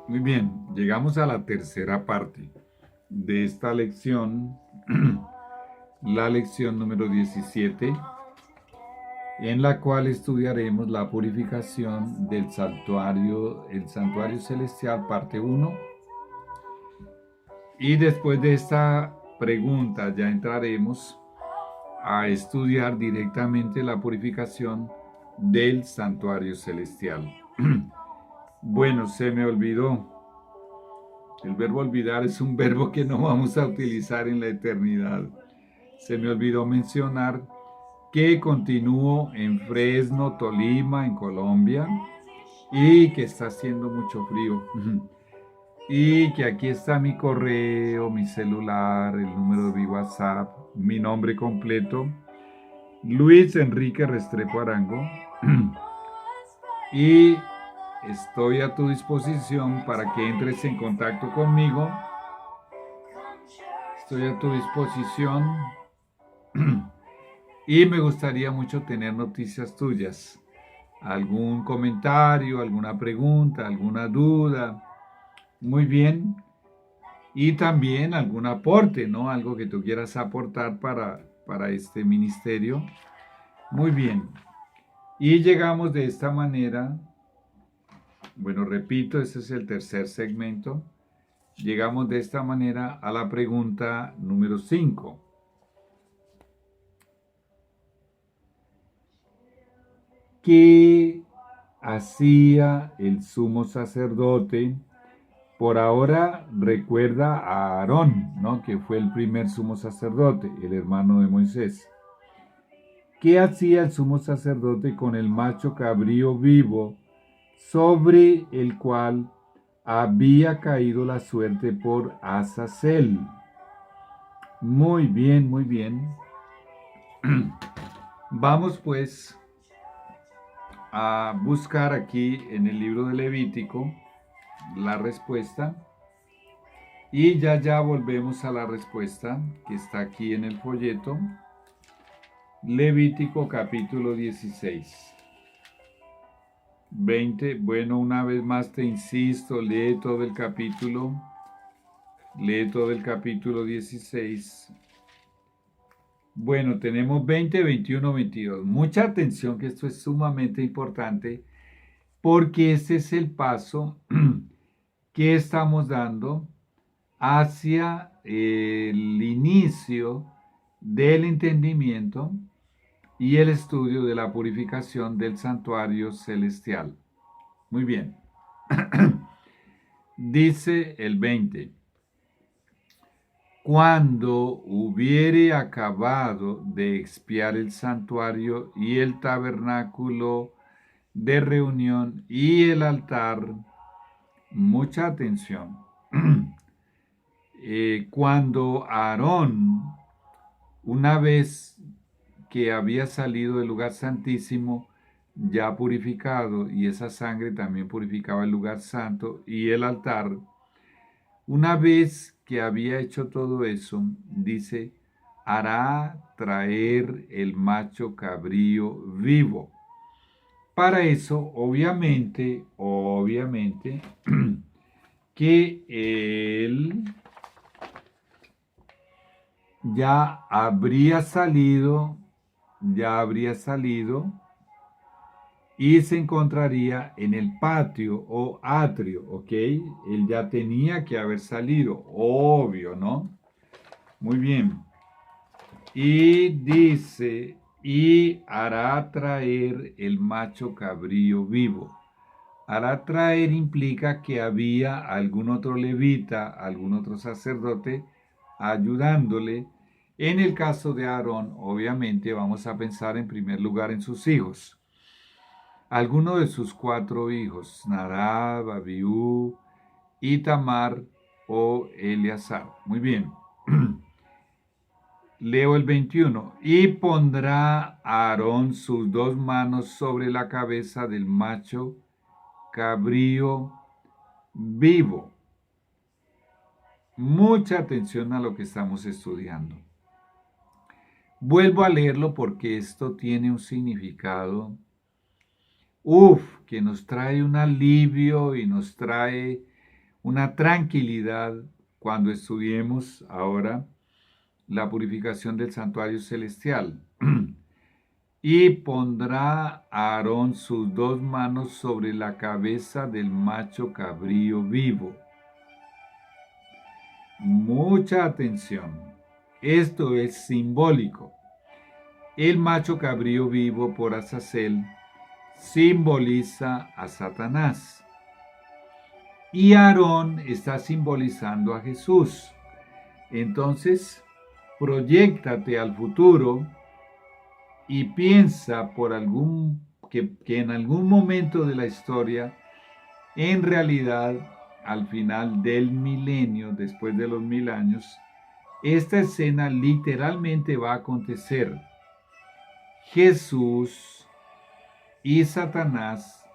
Muy bien, llegamos a la tercera parte de esta lección, la lección número 17, en la cual estudiaremos la purificación del santuario, el santuario celestial, parte uno. Y después de esta pregunta ya entraremos a estudiar directamente la purificación del santuario celestial. Bueno, se me olvidó. El verbo olvidar es un verbo que no vamos a utilizar en la eternidad. Se me olvidó mencionar que continúo en Fresno, Tolima, en Colombia, y que está haciendo mucho frío. Y que aquí está mi correo, mi celular, el número de mi WhatsApp, mi nombre completo, Luis Enrique Restrepo Arango. Y estoy a tu disposición para que entres en contacto conmigo. Estoy a tu disposición y me gustaría mucho tener noticias tuyas. Algún comentario, alguna pregunta, alguna duda. Muy bien. Y también algún aporte, ¿no? Algo que tú quieras aportar para este ministerio. Muy bien. Y llegamos de esta manera, bueno, repito, este es el tercer segmento. Llegamos de esta manera a la pregunta número 5. ¿Qué hacía el sumo sacerdote? Por ahora recuerda a Aarón, ¿no? Que fue el primer sumo sacerdote, el hermano de Moisés. ¿Qué hacía el sumo sacerdote con el macho cabrío vivo sobre el cual había caído la suerte por Azazel? Muy bien, muy bien. Vamos pues a buscar aquí en el libro de Levítico la respuesta y ya volvemos a la respuesta que está aquí en el folleto. Levítico capítulo 16. 20. Bueno, una vez más te insisto, lee todo el capítulo. Lee todo el capítulo 16. Bueno, tenemos 20, 21, 22. Mucha atención, que esto es sumamente importante, porque este es el paso que estamos dando hacia el inicio del entendimiento y el estudio de la purificación del santuario celestial. Muy bien. Dice el 20. Cuando hubiere acabado de expiar el santuario y el tabernáculo de reunión y el altar, mucha atención. Cuando Aarón, una vez que había salido del lugar santísimo, ya purificado, y esa sangre también purificaba el lugar santo y el altar, una vez que había hecho todo eso, dice, hará traer el macho cabrío vivo. Para eso, obviamente, que él ya habría salido y se encontraría en el patio o atrio, ¿ok? Él ya tenía que haber salido, obvio, ¿no? Muy bien. Y dice, y hará traer el macho cabrío vivo. Hará traer implica que había algún otro levita, algún otro sacerdote ayudándole. En el caso de Aarón, obviamente vamos a pensar en primer lugar en sus hijos. Alguno de sus 4 hijos, Nadab, Abiú, Itamar o Eleazar. Muy bien. Leo el 21. Y pondrá Aarón sus 2 manos sobre la cabeza del macho cabrío vivo. Mucha atención a lo que estamos estudiando. Vuelvo a leerlo porque esto tiene un significado, que nos trae un alivio y nos trae una tranquilidad cuando estudiemos ahora la purificación del santuario celestial. Y pondrá a Aarón sus 2 manos sobre la cabeza del macho cabrío vivo. Mucha atención. Esto es simbólico. El macho cabrío vivo por Azazel simboliza a Satanás. Y Aarón está simbolizando a Jesús. Entonces, proyéctate al futuro y piensa que en algún momento de la historia, en realidad, al final del milenio, después de los 1000 años, esta escena literalmente va a acontecer. Jesús y Satanás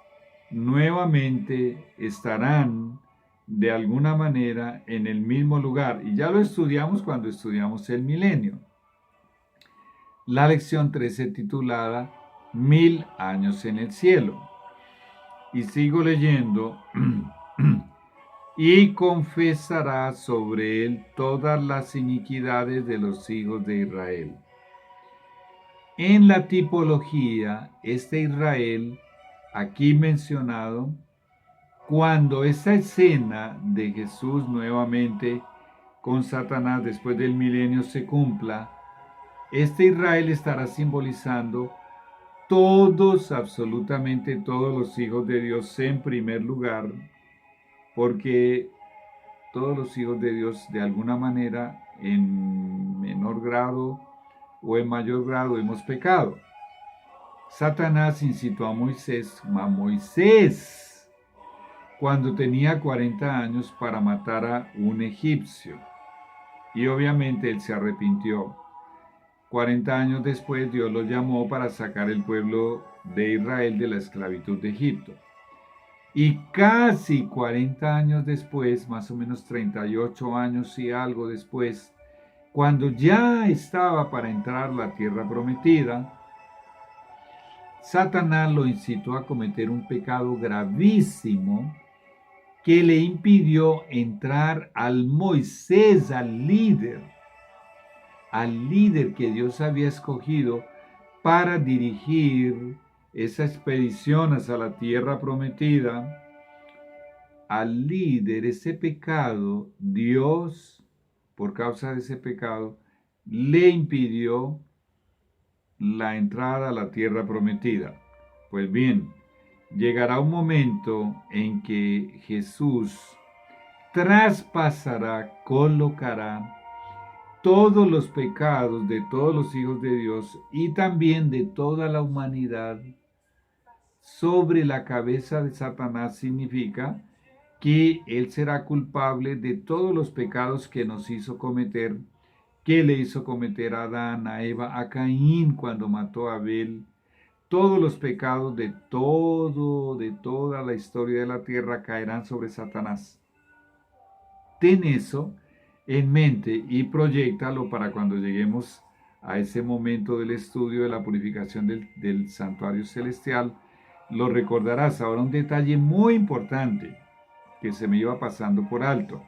nuevamente estarán de alguna manera en el mismo lugar. Y ya lo estudiamos cuando estudiamos el milenio. La lección 13 titulada 1000 años en el cielo. Y sigo leyendo. Y confesará sobre él todas las iniquidades de los hijos de Israel. En la tipología, este Israel, aquí mencionado, cuando esa escena de Jesús nuevamente con Satanás después del milenio se cumpla, este Israel estará simbolizando todos, absolutamente todos los hijos de Dios en primer lugar, porque todos los hijos de Dios de alguna manera, en menor grado o en mayor grado, hemos pecado. Satanás incitó a Moisés cuando tenía 40 años para matar a un egipcio. Y obviamente él se arrepintió. 40 años después Dios lo llamó para sacar el pueblo de Israel de la esclavitud de Egipto. Y casi 40 años después, más o menos 38 años y algo después, cuando ya estaba para entrar a la tierra prometida, Satanás lo incitó a cometer un pecado gravísimo que le impidió entrar al Moisés, al líder que Dios había escogido para dirigir esa expedición hacia la tierra prometida. Al líder, ese pecado, Dios, por causa de ese pecado, le impidió la entrada a la tierra prometida. Pues bien, llegará un momento en que Jesús traspasará, colocará todos los pecados de todos los hijos de Dios y también de toda la humanidad sobre la cabeza de Satanás. Significa que él será culpable de todos los pecados que nos hizo cometer, que le hizo cometer a Adán, a Eva, a Caín cuando mató a Abel. Todos los pecados de toda la historia de la tierra caerán sobre Satanás. Ten eso en mente y proyéctalo para cuando lleguemos a ese momento del estudio de la purificación del santuario celestial. Lo recordarás. Ahora un detalle muy importante que se me iba pasando por alto.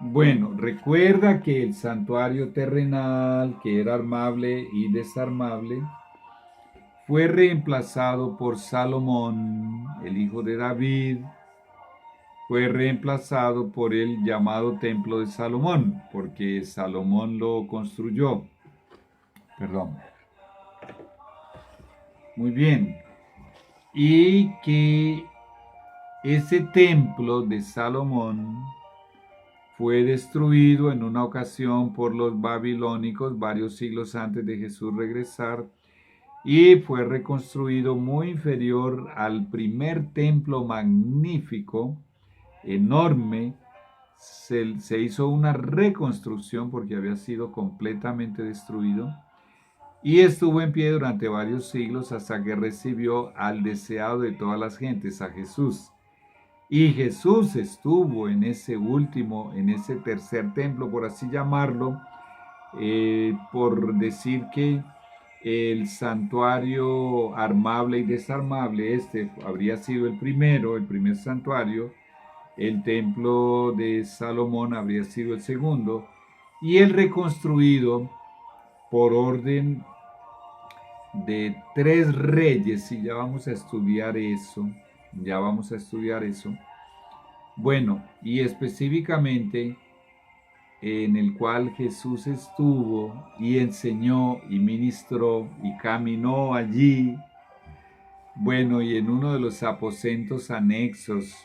Bueno, recuerda que el santuario terrenal, que era armable y desarmable, fue reemplazado por Salomón, el hijo de David. Fue reemplazado por el llamado Templo de Salomón, porque Salomón lo construyó. Perdón. Muy bien. Y que ese templo de Salomón fue destruido en una ocasión por los babilónicos varios siglos antes de Jesús regresar y fue reconstruido muy inferior al primer templo magnífico, enorme. Se hizo una reconstrucción porque había sido completamente destruido y estuvo en pie durante varios siglos hasta que recibió al deseado de todas las gentes, a Jesús. Y Jesús estuvo en ese tercer templo, por así llamarlo, por decir que el santuario armable y desarmable, este habría sido el primer santuario. El templo de Salomón habría sido el segundo. Y el reconstruido por orden de 3 reyes, y ya vamos a estudiar eso, ya vamos a estudiar eso. Bueno, y específicamente en el cual Jesús estuvo y enseñó y ministró y caminó allí. Bueno, y en uno de los aposentos anexos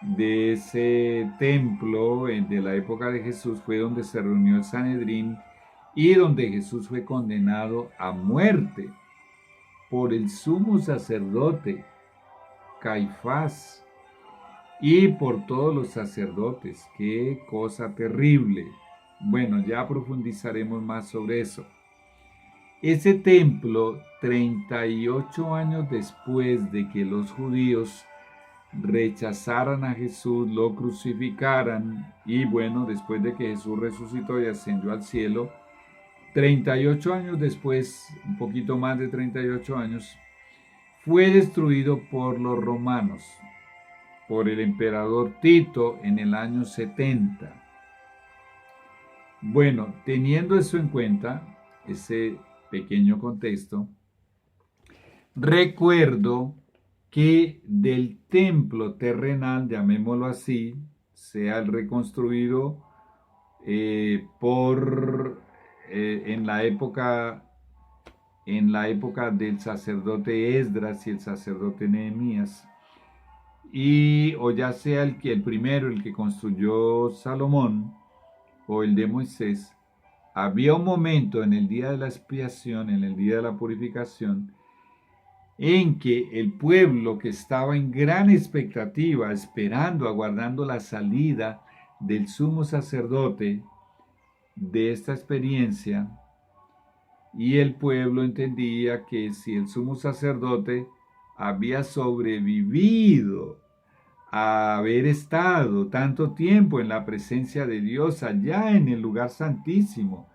de ese templo de la época de Jesús fue donde se reunió el Sanedrín y donde Jesús fue condenado a muerte por el sumo sacerdote Caifás y por todos los sacerdotes. ¡Qué cosa terrible! Bueno, ya profundizaremos más sobre eso. Ese templo, 38 años después de que los judíos rechazaran a Jesús, lo crucificaran, y bueno, después de que Jesús resucitó y ascendió al cielo, 38 años después, un poquito más de 38 años, fue destruido por los romanos, por el emperador Tito en el año 70. Bueno, teniendo eso en cuenta, ese pequeño contexto, recuerdo que del templo terrenal, llamémoslo así, sea el reconstruido en la época del sacerdote Esdras y el sacerdote Nehemías, o ya sea el primero, el que construyó Salomón, o el de Moisés, había un momento en el día de la expiación, en el día de la purificación, en que el pueblo, que estaba en gran expectativa, esperando, aguardando la salida del sumo sacerdote de esta experiencia, y el pueblo entendía que si el sumo sacerdote había sobrevivido a haber estado tanto tiempo en la presencia de Dios allá en el lugar santísimo,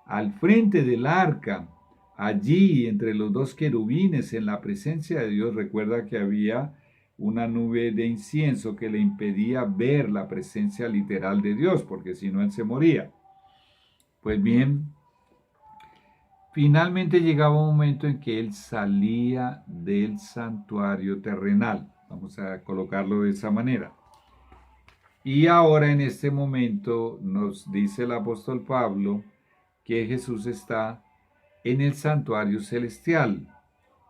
al frente del arca, allí entre los dos querubines en la presencia de Dios. Recuerda que había una nube de incienso que le impedía ver la presencia literal de Dios, porque si no él se moría. Pues bien, finalmente llegaba un momento en que él salía del santuario terrenal. Vamos a colocarlo de esa manera. Y ahora en este momento nos dice el apóstol Pablo que Jesús está en el santuario celestial.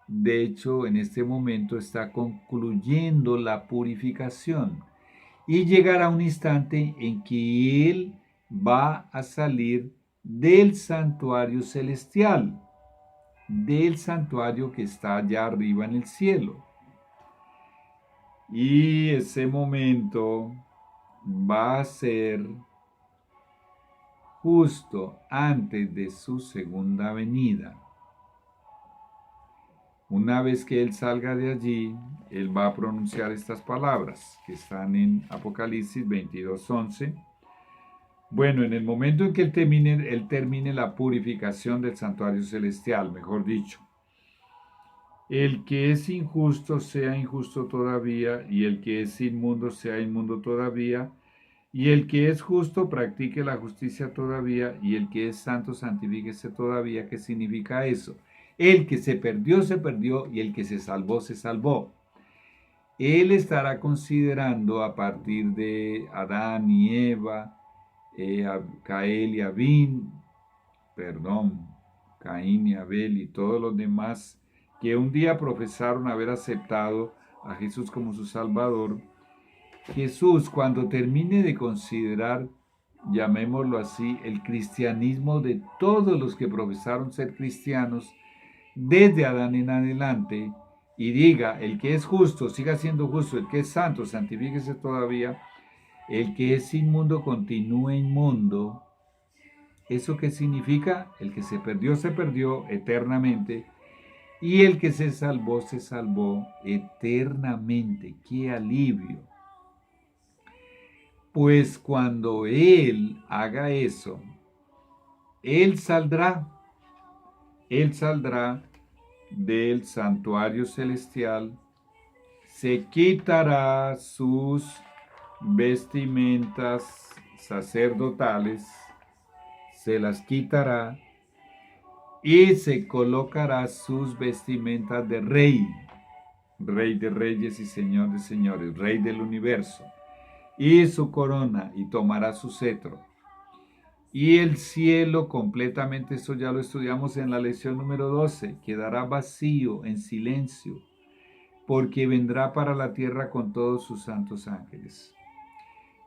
De hecho, en este momento está concluyendo la purificación y llegará un instante en que Él va a salir del santuario celestial, del santuario que está allá arriba en el cielo. Y ese momento va a ser justo antes de su segunda venida. Una vez que Él salga de allí, Él va a pronunciar estas palabras que están en Apocalipsis 22:11. Bueno, en el momento en que Él termine la purificación del santuario celestial, mejor dicho, el que es injusto sea injusto todavía, y el que es inmundo sea inmundo todavía, y el que es justo practique la justicia todavía, y el que es santo santifíquese todavía. ¿Qué significa eso? El que se perdió, y el que se salvó, se salvó. Él estará considerando a partir de Adán y Eva, Caín y Abel y todos los demás que un día profesaron haber aceptado a Jesús como su Salvador. Jesús, cuando termine de considerar, llamémoslo así, el cristianismo de todos los que profesaron ser cristianos desde Adán en adelante, y diga: el que es justo, siga siendo justo; el que es santo, santifíquese todavía; el que es inmundo, continúe inmundo. ¿Eso qué significa? El que se perdió eternamente, y el que se salvó eternamente. ¡Qué alivio! Pues cuando Él haga eso, Él saldrá. él saldrá del santuario celestial, se quitará sus vestimentas sacerdotales, se las quitará y se colocará sus vestimentas de rey, rey de reyes y señor de señores, rey del universo, y su corona, y tomará su cetro. Y el cielo completamente, esto ya lo estudiamos en la lección número 12, quedará vacío, en silencio, porque vendrá para la tierra con todos sus santos ángeles.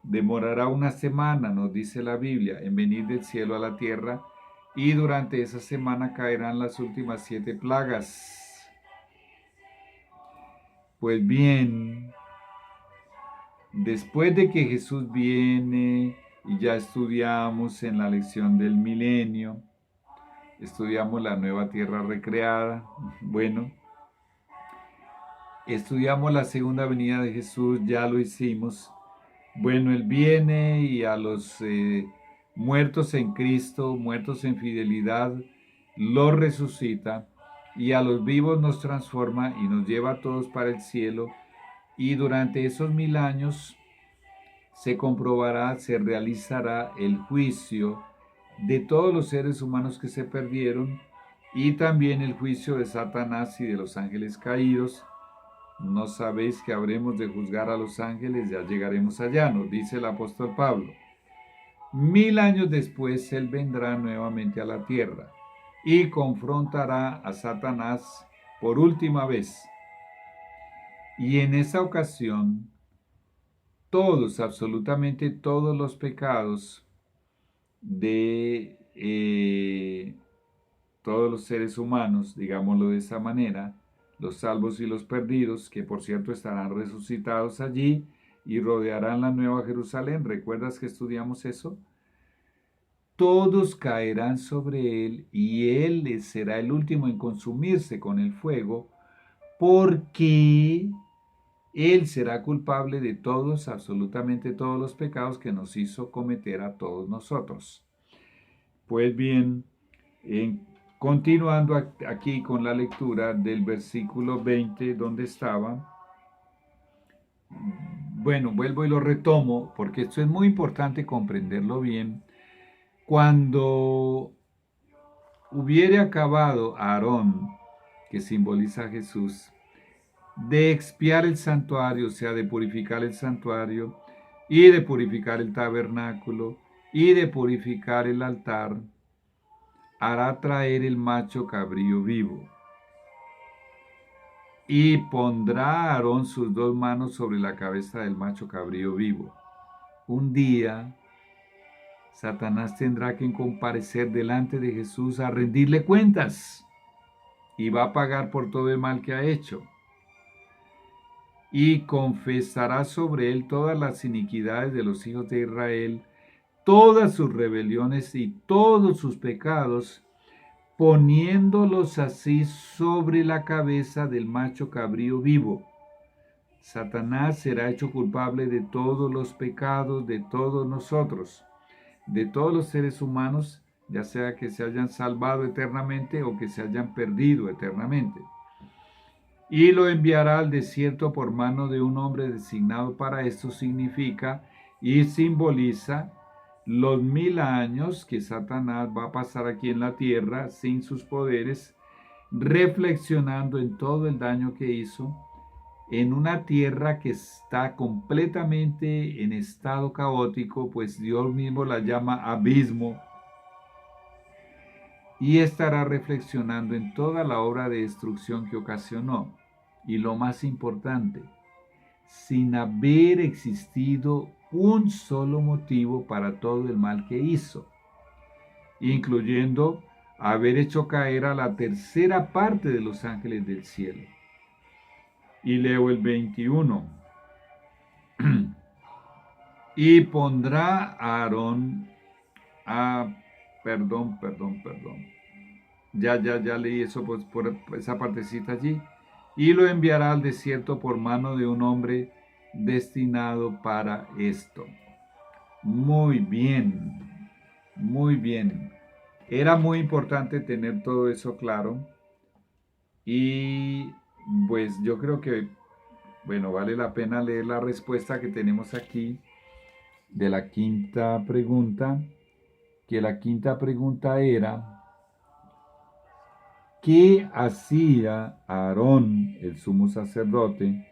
Demorará una semana, nos dice la Biblia, en venir del cielo a la tierra, y durante esa semana caerán las últimas 7 plagas. Pues bien, después de que Jesús viene y ya estudiamos en la lección del milenio, estudiamos la nueva tierra recreada, bueno, estudiamos la segunda venida de Jesús, ya lo hicimos. Bueno, Él viene y a los muertos en Cristo, muertos en fidelidad, los resucita, y a los vivos nos transforma y nos lleva a todos para el cielo, y durante esos 1000 años se comprobará, se realizará el juicio de todos los seres humanos que se perdieron, y también el juicio de Satanás y de los ángeles caídos. ¿No sabéis que habremos de juzgar a los ángeles? Ya llegaremos allá, nos dice el apóstol Pablo. 1000 años después, Él vendrá nuevamente a la tierra y confrontará a Satanás por última vez. Y en esa ocasión, todos, absolutamente todos los pecados de todos los seres humanos, digámoslo de esa manera, los salvos y los perdidos, que por cierto estarán resucitados allí y rodearán la Nueva Jerusalén. ¿Recuerdas que estudiamos eso? Todos caerán sobre él y él será el último en consumirse con el fuego, porque él será culpable de todos, absolutamente todos los pecados que nos hizo cometer a todos nosotros. Pues bien, continuando aquí con la lectura del versículo 20, donde estaba, bueno, vuelvo y lo retomo, porque esto es muy importante comprenderlo bien. Cuando hubiere acabado Aarón, que simboliza a Jesús, de expiar el santuario, o sea, de purificar el santuario, y de purificar el tabernáculo, y de purificar el altar, hará traer el macho cabrío vivo. Y pondrá Aarón sus 2 manos sobre la cabeza del macho cabrío vivo. Un día, Satanás tendrá que comparecer delante de Jesús a rendirle cuentas, y va a pagar por todo el mal que ha hecho. Y confesará sobre él todas las iniquidades de los hijos de Israel, todas sus rebeliones y todos sus pecados, poniéndolos así sobre la cabeza del macho cabrío vivo. Satanás será hecho culpable de todos los pecados de todos nosotros, de todos los seres humanos, ya sea que se hayan salvado eternamente o que se hayan perdido eternamente. Y lo enviará al desierto por mano de un hombre designado para esto. Significa y simboliza los 1000 años que Satanás va a pasar aquí en la tierra sin sus poderes, reflexionando en todo el daño que hizo en una tierra que está completamente en estado caótico, pues Dios mismo la llama abismo, y estará reflexionando en toda la obra de destrucción que ocasionó. Y lo más importante, sin haber existido un solo motivo para todo el mal que hizo, incluyendo haber hecho caer a la tercera parte de los ángeles del cielo. Y leo el 21. Y pondrá a Aarón perdón. Ya leí eso por esa partecita allí. Y lo enviará al desierto por mano de un hombre destinado para esto. Muy bien, muy bien. Era muy importante tener todo eso claro y pues yo creo que, bueno, vale la pena leer la respuesta que tenemos aquí de la quinta pregunta, que la quinta pregunta era, ¿qué hacía Aarón, el sumo sacerdote,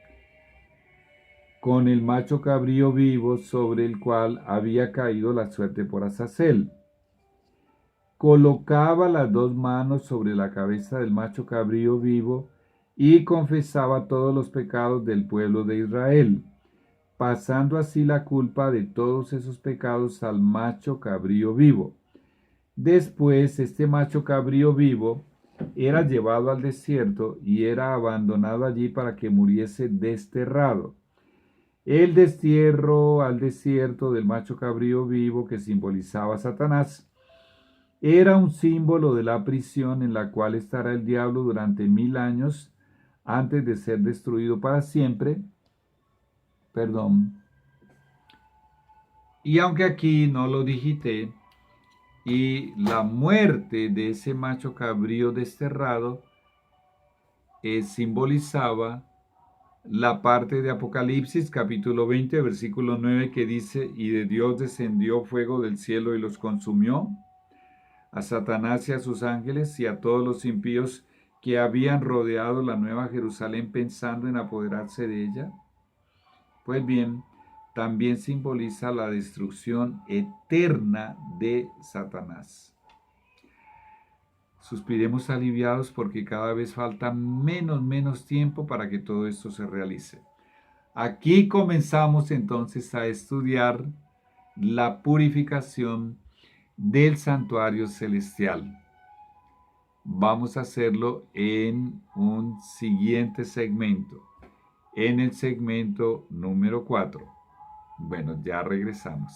con el macho cabrío vivo sobre el cual había caído la suerte por Azazel? Colocaba las dos manos sobre la cabeza del macho cabrío vivo y confesaba todos los pecados del pueblo de Israel, pasando así la culpa de todos esos pecados al macho cabrío vivo. Después, este macho cabrío vivo era llevado al desierto y era abandonado allí para que muriese desterrado. El destierro al desierto del macho cabrío vivo, que simbolizaba a Satanás, era un símbolo de la prisión en la cual estará el diablo durante 1000 años antes de ser destruido para siempre. Perdón. Y aunque aquí no lo digité, y la muerte de ese macho cabrío desterrado simbolizaba la parte de Apocalipsis capítulo 20 versículo 9 que dice, y de Dios descendió fuego del cielo y los consumió, a Satanás y a sus ángeles y a todos los impíos que habían rodeado la nueva Jerusalén pensando en apoderarse de ella. Pues bien, también simboliza la destrucción eterna de Satanás. Suspiremos aliviados porque cada vez falta menos tiempo para que todo esto se realice. Aquí comenzamos entonces a estudiar la purificación del santuario celestial. Vamos a hacerlo en un siguiente segmento, en el segmento número 4. Bueno, ya regresamos.